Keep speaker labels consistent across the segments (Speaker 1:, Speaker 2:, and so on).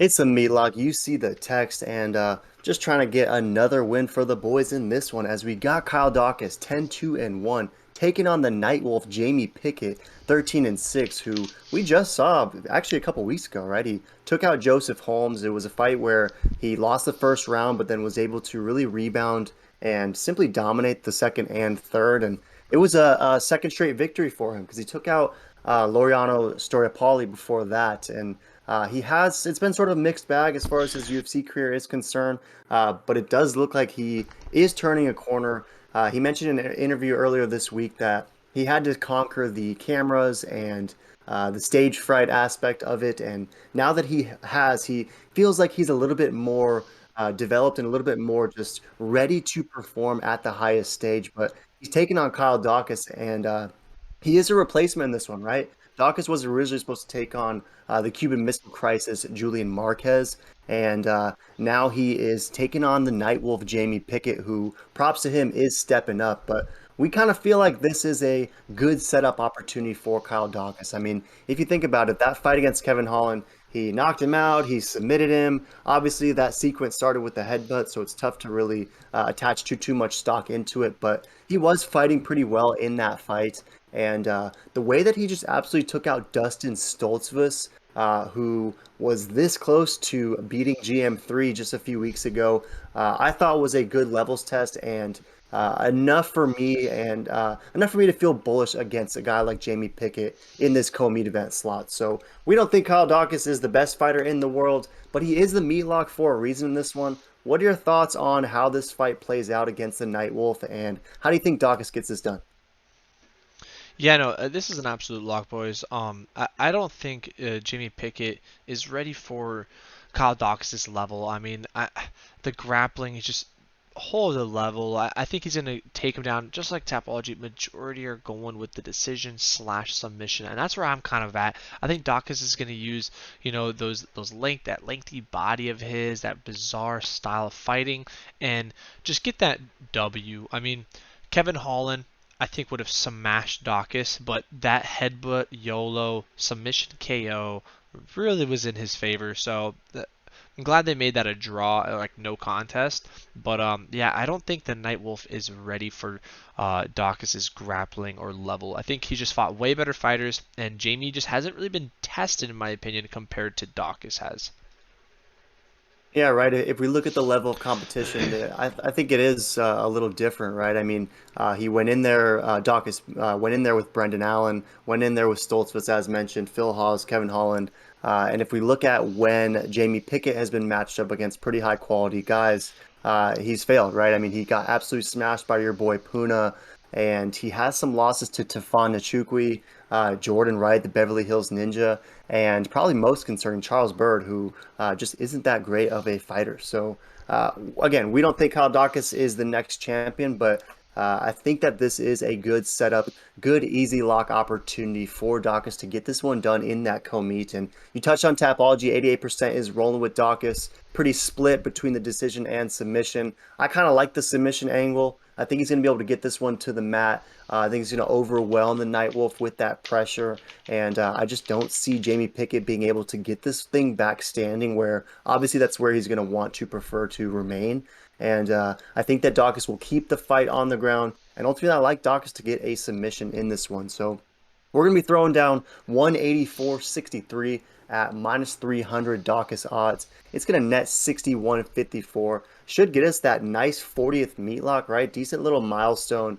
Speaker 1: It's a meatlock. You see the text and just trying to get another win for the boys in this one as we got Kyle Daukaus 10-2-1 taking on the Nightwolf Jamie Pickett 13-6 who we just saw actually a couple weeks ago, right? He took out Joseph Holmes. It was a fight where he lost the first round but then was able to really rebound and simply dominate the second and third, and it was a second straight victory for him because he took out Laureano Storiapoli before that, and it's been sort of a mixed bag as far as his UFC career is concerned, but it does look like he is turning a corner. He mentioned in an interview earlier this week that he had to conquer the cameras and the stage fright aspect of it. And now that he feels like he's a little bit more developed and a little bit more just ready to perform at the highest stage. But he's taken on Kyle Daukaus, and he is a replacement in this one, right? Daukaus was originally supposed to take on the Cuban Missile Crisis, Julian Marquez, and now he is taking on the Nightwolf, Jamie Pickett, who, props to him, is stepping up. But we kind of feel like this is a good setup opportunity for Kyle Daukaus. I mean, if you think about it, that fight against Kevin Holland, he knocked him out, he submitted him. Obviously, that sequence started with the headbutt, so it's tough to really attach too much stock into it. But he was fighting pretty well in that fight. And the way that he just absolutely took out Dustin Stoltzfus, who was this close to beating GM3 just a few weeks ago, I thought was a good levels test and enough for me to feel bullish against a guy like Jamie Pickett in this co-meet event slot. So we don't think Kyle Daukaus is the best fighter in the world, but he is the meat lock for a reason in this one. What are your thoughts on how this fight plays out against the Nightwolf, and how do you think Daukaus gets this done?
Speaker 2: Yeah, no, this is an absolute lock, boys. I don't think Jimmy Pickett is ready for Kyle Dawkins' level. I mean, the grappling is just a whole other level. I think he's gonna take him down just like Tapology. Majority are going with the decision slash submission, and that's where I'm kind of at. I think Dawkins is gonna use, that lengthy body of his, that bizarre style of fighting, and just get that W. I mean, Kevin Holland, I think would have smashed Dawkins, but that headbutt YOLO submission KO really was in his favor. So I'm glad they made that a draw, like no contest. But yeah, I don't think the Nightwolf is ready for Dawkins' grappling or level. I think he just fought way better fighters, and Jamie just hasn't really been tested, in my opinion, compared to Dawkins has.
Speaker 1: Yeah, right. If we look at the level of competition, I think it is a little different, right? I mean, he went in there, Dawkins went in there with Brendan Allen, went in there with Stoltzfus, as mentioned, Phil Hawes, Kevin Holland. And if we look at when Jamie Pickett has been matched up against pretty high quality guys, he's failed, right? I mean, he got absolutely smashed by your boy Puna, and he has some losses to Tafon Nchukwi, Jordan Wright, the Beverly Hills Ninja, and probably most concerning, Charles Bird, who just isn't that great of a fighter. So, again, we don't think Kyle Daukaus is the next champion, but I think that this is a good setup, good easy lock opportunity for Daukaus to get this one done in that co-meet. And you touched on Tapology, 88% is rolling with Daukaus, pretty split between the decision and submission. I kind of like the submission angle. I think he's going to be able to get this one to the mat. I think he's going to overwhelm the Nightwolf with that pressure. And I just don't see Jamie Pickett being able to get this thing back standing, where obviously that's where he's going to want to prefer to remain. And I think that Daukaus will keep the fight on the ground. And ultimately, I like Daukaus to get a submission in this one. So we're going to be throwing down 184.63 at minus 300 Daukaus odds. It's going to net 61.54. Should get us that nice 40th meat lock, right? Decent little milestone.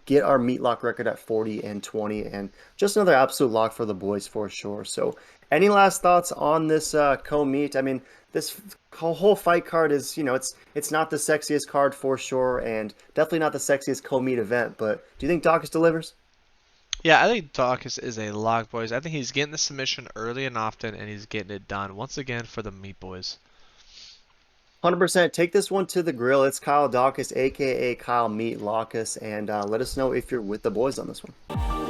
Speaker 1: Get our meat lock record at 40-20, and just another absolute lock for the boys for sure. So, any last thoughts on this co-meet? I mean, this whole fight card is, it's not the sexiest card for sure, and definitely not the sexiest co-meet event. But do you think Daukaus delivers?
Speaker 2: Yeah, I think Dawkins is a lock, boys. I think he's getting the submission early and often, and he's getting it done once again for the Meat Boys.
Speaker 1: 100%. Take this one to the grill. It's Kyle Daukaus, aka Kyle Meat Lockus, and let us know if you're with the boys on this one.